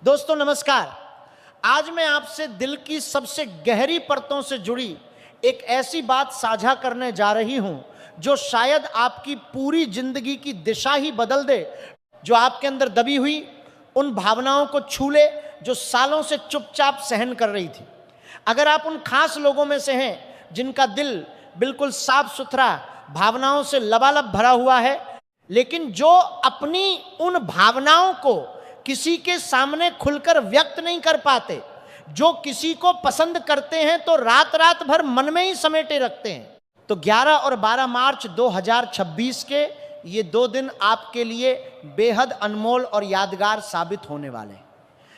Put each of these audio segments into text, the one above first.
दोस्तों नमस्कार। आज मैं आपसे दिल की सबसे गहरी परतों से जुड़ी एक ऐसी बात साझा करने जा रही हूं जो शायद आपकी पूरी जिंदगी की दिशा ही बदल दे, जो आपके अंदर दबी हुई उन भावनाओं को छू ले जो सालों से चुपचाप सहन कर रही थी। अगर आप उन खास लोगों में से हैं जिनका दिल बिल्कुल साफ सुथरा भावनाओं से लबालब भरा हुआ है, लेकिन जो अपनी उन भावनाओं को किसी के सामने खुलकर व्यक्त नहीं कर पाते, जो किसी को पसंद करते हैं तो रात रात भर मन में ही समेटे रखते हैं, तो 11 और 12 मार्च 2026 के ये 2 दिन आपके लिए बेहद अनमोल और यादगार साबित होने वाले हैं।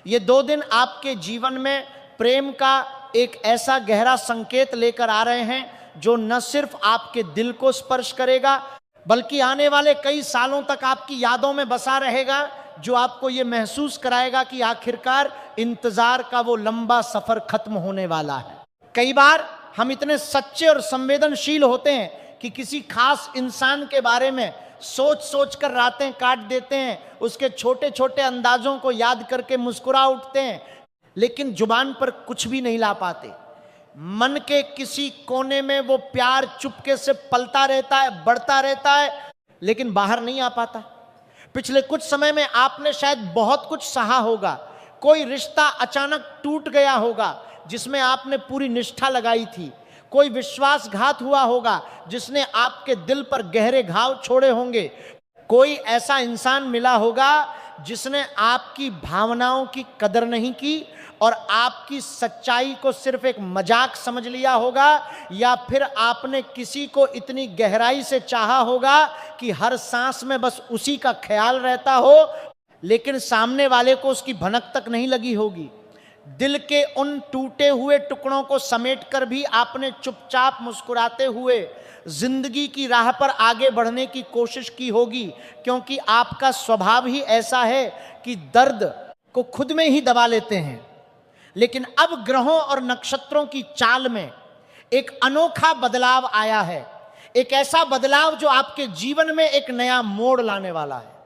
ये 2 दिन आपके जीवन में प्रेम का एक ऐसा गहरा संकेत लेकर आ रहे हैं जो न सिर्फ आपके दिल को स्पर्श करेगा, बल्कि आने वाले कई सालों तक आपकी यादों में बसा रहेगा, जो आपको ये महसूस कराएगा कि आखिरकार इंतजार का वो लंबा सफर खत्म होने वाला है। कई बार हम इतने सच्चे और संवेदनशील होते हैं कि किसी खास इंसान के बारे में सोच सोच कर रातें काट देते हैं, उसके छोटे छोटे अंदाजों को याद करके मुस्कुरा उठते हैं, लेकिन जुबान पर कुछ भी नहीं ला पाते। मन के किसी कोने में वो प्यार चुपके से पलता रहता है, बढ़ता रहता है, लेकिन बाहर नहीं आ पाता। पिछले कुछ समय में आपने शायद बहुत कुछ सहा होगा, कोई रिश्ता अचानक टूट गया होगा जिसमें आपने पूरी निष्ठा लगाई थी, कोई विश्वासघात हुआ होगा जिसने आपके दिल पर गहरे घाव छोड़े होंगे, कोई ऐसा इंसान मिला होगा जिसने आपकी भावनाओं की कदर नहीं की और आपकी सच्चाई को सिर्फ एक मजाक समझ लिया होगा, या फिर आपने किसी को इतनी गहराई से चाहा होगा कि हर सांस में बस उसी का ख्याल रहता हो, लेकिन सामने वाले को उसकी भनक तक नहीं लगी होगी। दिल के उन टूटे हुए टुकड़ों को समेटकर भी आपने चुपचाप मुस्कुराते हुए जिंदगी की राह पर आगे बढ़ने की कोशिश की होगी, क्योंकि आपका स्वभाव ही ऐसा है कि दर्द को खुद में ही दबा लेते हैं। लेकिन अब ग्रहों और नक्षत्रों की चाल में एक अनोखा बदलाव आया है, एक ऐसा बदलाव जो आपके जीवन में एक नया मोड़ लाने वाला है।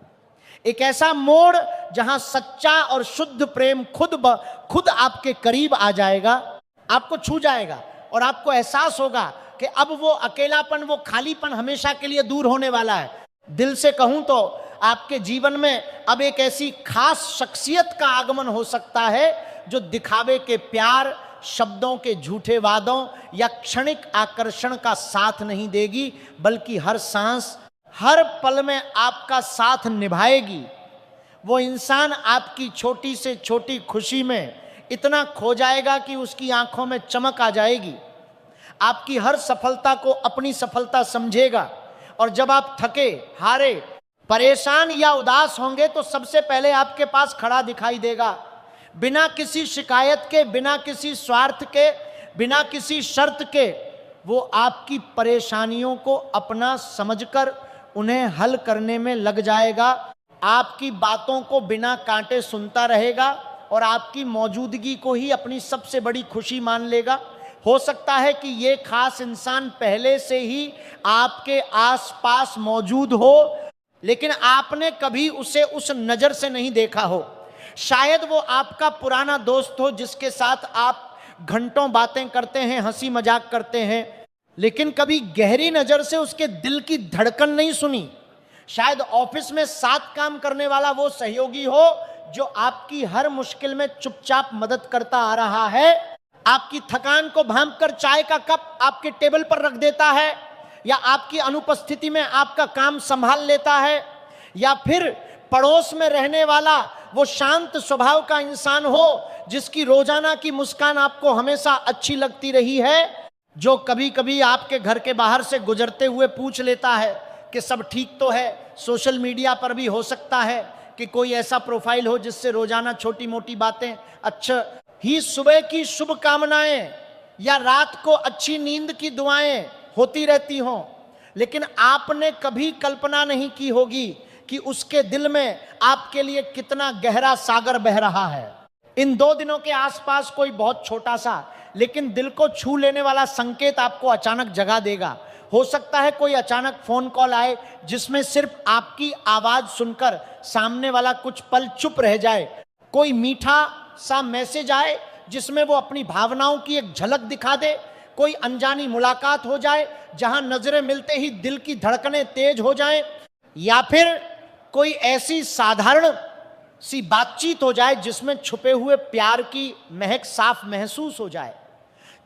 एक ऐसा मोड़ जहां सच्चा और शुद्ध प्रेम खुद आपके करीब आ जाएगा, आपको छू जाएगा और आपको एहसास होगा कि अब वो अकेलापन, वो खालीपन हमेशा के लिए दूर होने वाला है। दिल से कहूं तो आपके जीवन में अब एक ऐसी खास शख्सियत का आगमन हो सकता है जो दिखावे के प्यार, शब्दों के झूठे वादों या क्षणिक आकर्षण का साथ नहीं देगी, बल्कि हर सांस, हर पल में आपका साथ निभाएगी। वो इंसान आपकी छोटी से छोटी खुशी में इतना खो जाएगा कि उसकी आंखों में चमक आ जाएगी, आपकी हर सफलता को अपनी सफलता समझेगा, और जब आप थके, हारे, परेशान या उदास होंगे तो सबसे पहले आपके पास खड़ा दिखाई देगा, बिना किसी शिकायत के, बिना किसी स्वार्थ के, बिना किसी शर्त के। वो आपकी परेशानियों को अपना समझकर उन्हें हल करने में लग जाएगा, आपकी बातों को बिना कांटे सुनता रहेगा और आपकी मौजूदगी को ही अपनी सबसे बड़ी खुशी मान लेगा। हो सकता है कि ये खास इंसान पहले से ही आपके आसपास मौजूद हो, लेकिन आपने कभी उसे उस नज़र से नहीं देखा हो। शायद वो आपका पुराना दोस्त हो जिसके साथ आप घंटों बातें करते हैं, हंसी मजाक करते हैं, लेकिन कभी गहरी नज़र से उसके दिल की धड़कन नहीं सुनी। शायद ऑफिस में साथ काम करने वाला वो सहयोगी हो जो आपकी हर मुश्किल में चुपचाप मदद करता आ रहा है, आपकी थकान को भांपकर चाय का कप आपके टेबल पर रख देता है, या आपकी अनुपस्थिति में आपका काम संभाल लेता है, या फिर पड़ोस में रहने वाला वो शांत स्वभाव का इंसान हो जिसकी रोजाना की मुस्कान आपको हमेशा अच्छी लगती रही है, जो कभी कभी आपके घर के बाहर से गुजरते हुए पूछ लेता है कि सब ठीक तो है। सोशल मीडिया पर भी हो सकता है कि कोई ऐसा प्रोफाइल हो जिससे रोजाना छोटी मोटी बातें, अच्छा ही सुबह की शुभकामनाएं या रात को अच्छी नींद की दुआएं होती रहती हों, लेकिन आपने कभी कल्पना नहीं की होगी कि उसके दिल में आपके लिए कितना गहरा सागर बह रहा है। इन 2 दिनों के आसपास कोई बहुत छोटा सा लेकिन दिल को छू लेने वाला संकेत आपको अचानक जगा देगा। हो सकता है कोई अचानक फोन कॉल आए जिसमें सिर्फ आपकी आवाज सुनकर सामने वाला कुछ पल चुप रह जाए, कोई मीठा सा मैसेज आए जिसमें वो अपनी भावनाओं की एक झलक दिखा दे, कोई अनजानी मुलाकात हो जाए जहां नजरें मिलते ही दिल की धड़कनें तेज हो जाएं, या फिर कोई ऐसी साधारण सी बातचीत हो जाए जिसमें छुपे हुए प्यार की महक साफ महसूस हो जाए,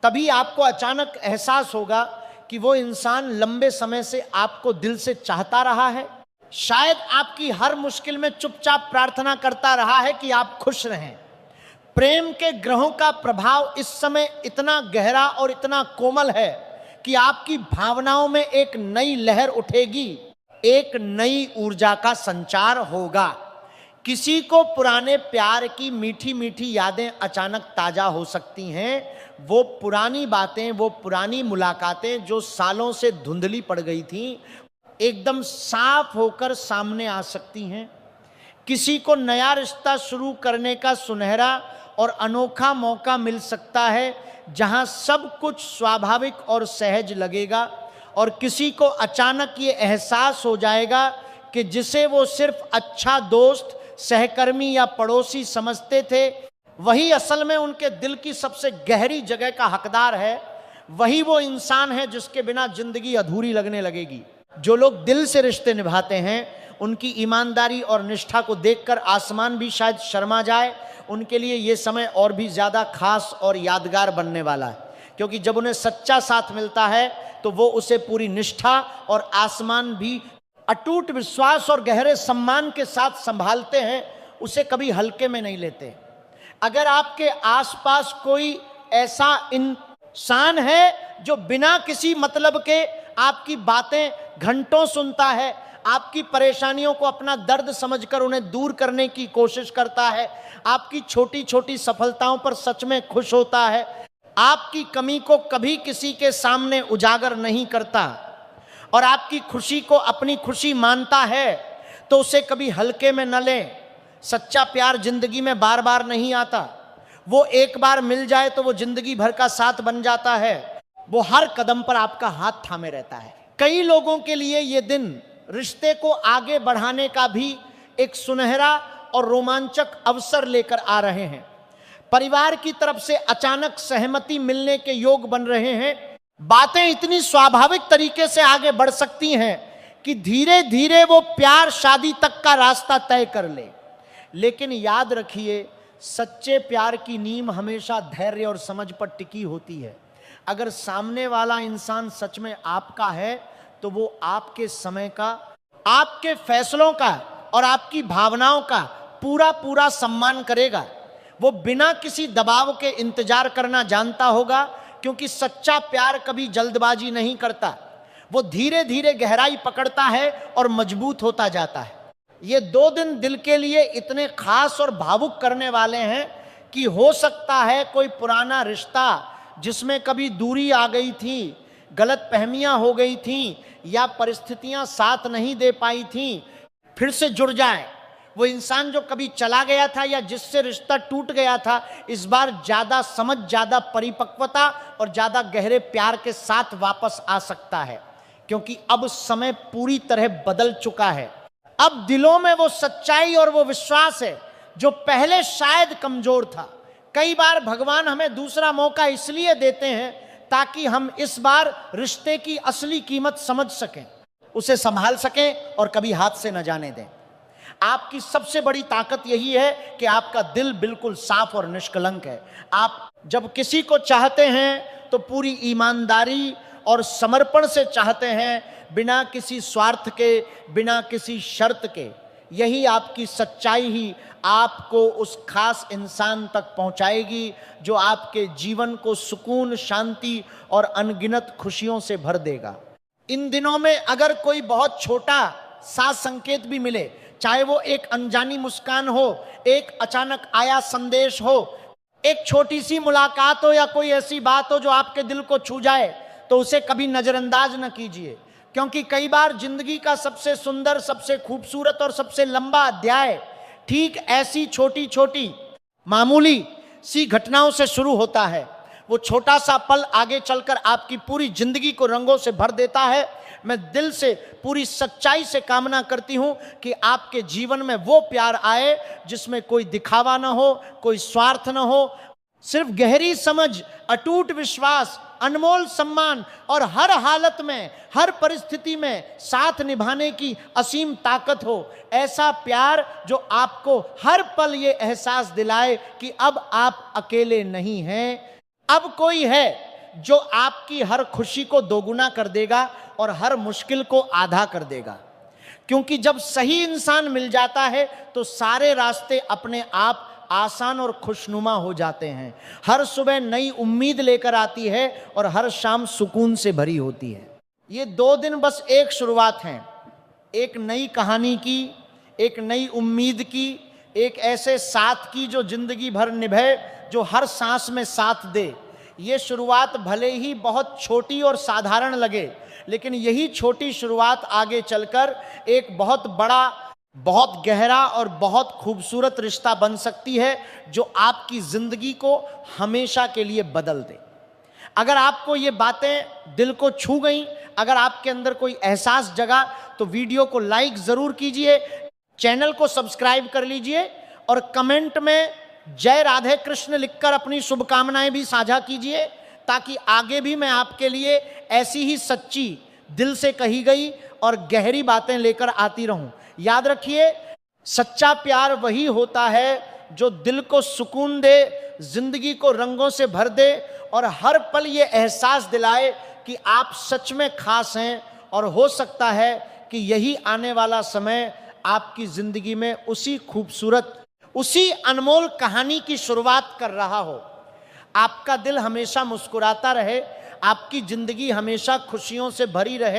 तभी आपको अचानक एहसास होगा कि वो इंसान लंबे समय से आपको दिल से चाहता रहा है, शायद आपकी हर मुश्किल में चुपचाप प्रार्थना करता रहा है कि आप खुश रहें। प्रेम के ग्रहों का प्रभाव इस समय इतना गहरा और इतना कोमल है कि आपकी भावनाओं में एक नई लहर उठेगी, एक नई ऊर्जा का संचार होगा। किसी को पुराने प्यार की मीठी मीठी यादें अचानक ताजा हो सकती हैं। वो पुरानी बातें, वो पुरानी मुलाकातें जो सालों से धुंधली पड़ गई थीं, एकदम साफ होकर सामने आ सकती हैं। किसी को नया रिश्ता शुरू करने का सुनहरा और अनोखा मौका मिल सकता है जहां सब कुछ स्वाभाविक और सहज लगेगा, और किसी को अचानक ये एहसास हो जाएगा कि जिसे वो सिर्फ अच्छा दोस्त, सहकर्मी या पड़ोसी समझते थे, वही असल में उनके दिल की सबसे गहरी जगह का हकदार है। वही वो इंसान है जिसके बिना जिंदगी अधूरी लगने लगेगी। जो लोग दिल से रिश्ते निभाते हैं, उनकी ईमानदारी और निष्ठा को देखकर आसमान भी शायद शर्मा जाए। उनके लिए ये समय और भी ज़्यादा खास और यादगार बनने वाला है, क्योंकि जब उन्हें सच्चा साथ मिलता है तो वो उसे पूरी निष्ठा और आसमान भी अटूट विश्वास और गहरे सम्मान के साथ संभालते हैं, उसे कभी हल्के में नहीं लेते। अगर आपके आसपास कोई ऐसा इंसान है जो बिना किसी मतलब के आपकी बातें घंटों सुनता है, आपकी परेशानियों को अपना दर्द समझकर उन्हें दूर करने की कोशिश करता है, आपकी छोटी छोटी सफलताओं पर सच में खुश होता है, आपकी कमी को कभी किसी के सामने उजागर नहीं करता और आपकी खुशी को अपनी खुशी मानता है, तो उसे कभी हल्के में न लें। सच्चा प्यार जिंदगी में बार बार नहीं आता। वो एक बार मिल जाए तो वो जिंदगी भर का साथ बन जाता है। वो हर कदम पर आपका हाथ थामे रहता है। कई लोगों के लिए ये दिन रिश्ते को आगे बढ़ाने का भी एक सुनहरा और रोमांचक अवसर लेकर आ रहे हैं। परिवार की तरफ से अचानक सहमति मिलने के योग बन रहे हैं। बातें इतनी स्वाभाविक तरीके से आगे बढ़ सकती हैं कि धीरे धीरे वो प्यार शादी तक का रास्ता तय कर ले। लेकिन याद रखिए, सच्चे प्यार की नींव हमेशा धैर्य और समझ पर टिकी होती है। अगर सामने वाला इंसान सच में आपका है तो वो आपके समय का, आपके फैसलों का और आपकी भावनाओं का पूरा पूरा सम्मान करेगा। वो बिना किसी दबाव के इंतजार करना जानता होगा, क्योंकि सच्चा प्यार कभी जल्दबाजी नहीं करता। वो धीरे धीरे गहराई पकड़ता है और मजबूत होता जाता है। ये 2 दिन दिल के लिए इतने खास और भावुक करने वाले हैं कि हो सकता है कोई पुराना रिश्ता जिसमें कभी दूरी आ गई थी, गलतफहमियां हो गई थी या परिस्थितियां साथ नहीं दे पाई थी, फिर से जुड़ जाए। वो इंसान जो कभी चला गया था या जिससे रिश्ता टूट गया था, इस बार ज़्यादा समझ, ज़्यादा परिपक्वता और ज़्यादा गहरे प्यार के साथ वापस आ सकता है, क्योंकि अब समय पूरी तरह बदल चुका है। अब दिलों में वो सच्चाई और वो विश्वास है जो पहले शायद कमजोर था। कई बार भगवान हमें दूसरा मौका इसलिए देते हैं ताकि हम इस बार रिश्ते की असली कीमत समझ सकें, उसे संभाल सकें और कभी हाथ से न जाने दें। आपकी सबसे बड़ी ताकत यही है कि आपका दिल बिल्कुल साफ और निष्कलंक है। आप जब किसी को चाहते हैं तो पूरी ईमानदारी और समर्पण से चाहते हैं, बिना किसी स्वार्थ के, बिना किसी शर्त के। यही आपकी सच्चाई ही आपको उस खास इंसान तक पहुंचाएगी जो आपके जीवन को सुकून, शांति और अनगिनत खुशियों से भर देगा। इन दिनों में अगर कोई बहुत छोटा सा संकेत भी मिले, चाहे वो एक अनजानी मुस्कान हो, एक अचानक आया संदेश हो, एक छोटी सी मुलाकात हो या कोई ऐसी बात हो जो आपके दिल को छू जाए, तो उसे कभी नजरअंदाज न कीजिए। क्योंकि कई बार जिंदगी का सबसे सुंदर, सबसे खूबसूरत और सबसे लंबा अध्याय ठीक ऐसी छोटी छोटी मामूली सी घटनाओं से शुरू होता है। वो छोटा सा पल आगे चलकर आपकी पूरी जिंदगी को रंगों से भर देता है। मैं दिल से पूरी सच्चाई से कामना करती हूं कि आपके जीवन में वो प्यार आए जिसमें कोई दिखावा ना हो, कोई स्वार्थ ना हो, सिर्फ गहरी समझ, अटूट विश्वास, अनमोल सम्मान और हर हालत में, हर परिस्थिति में साथ निभाने की असीम ताकत हो। ऐसा प्यार जो आपको हर पल ये एहसास दिलाए कि अब आप अकेले नहीं हैं, अब कोई है जो आपकी हर खुशी को दोगुना कर देगा और हर मुश्किल को आधा कर देगा। क्योंकि जब सही इंसान मिल जाता है तो सारे रास्ते अपने आप आसान और खुशनुमा हो जाते हैं। हर सुबह नई उम्मीद लेकर आती है और हर शाम सुकून से भरी होती है। ये 2 दिन बस एक शुरुआत हैं, एक नई कहानी की, एक नई उम्मीद की, एक ऐसे साथ की जो जिंदगी भर निभे, जो हर सांस में साथ दे। ये शुरुआत भले ही बहुत छोटी और साधारण लगे, लेकिन यही छोटी शुरुआत आगे चलकर एक बहुत बड़ा, बहुत गहरा और बहुत खूबसूरत रिश्ता बन सकती है जो आपकी जिंदगी को हमेशा के लिए बदल दे। अगर आपको ये बातें दिल को छू गई, अगर आपके अंदर कोई एहसास जगा, तो वीडियो को लाइक जरूर कीजिए, चैनल को सब्सक्राइब कर लीजिए और कमेंट में जय राधे कृष्ण लिखकर अपनी शुभकामनाएं भी साझा कीजिए, ताकि आगे भी मैं आपके लिए ऐसी ही सच्ची, दिल से कही गई और गहरी बातें लेकर आती रहूं। याद रखिए, सच्चा प्यार वही होता है जो दिल को सुकून दे, जिंदगी को रंगों से भर दे और हर पल ये एहसास दिलाए कि आप सच में खास हैं, और हो सकता है कि यही आने वाला समय आपकी जिंदगी में उसी खूबसूरत, उसी अनमोल कहानी की शुरुआत कर रहा हो। आपका दिल हमेशा मुस्कुराता रहे, आपकी जिंदगी हमेशा खुशियों से भरी रहे।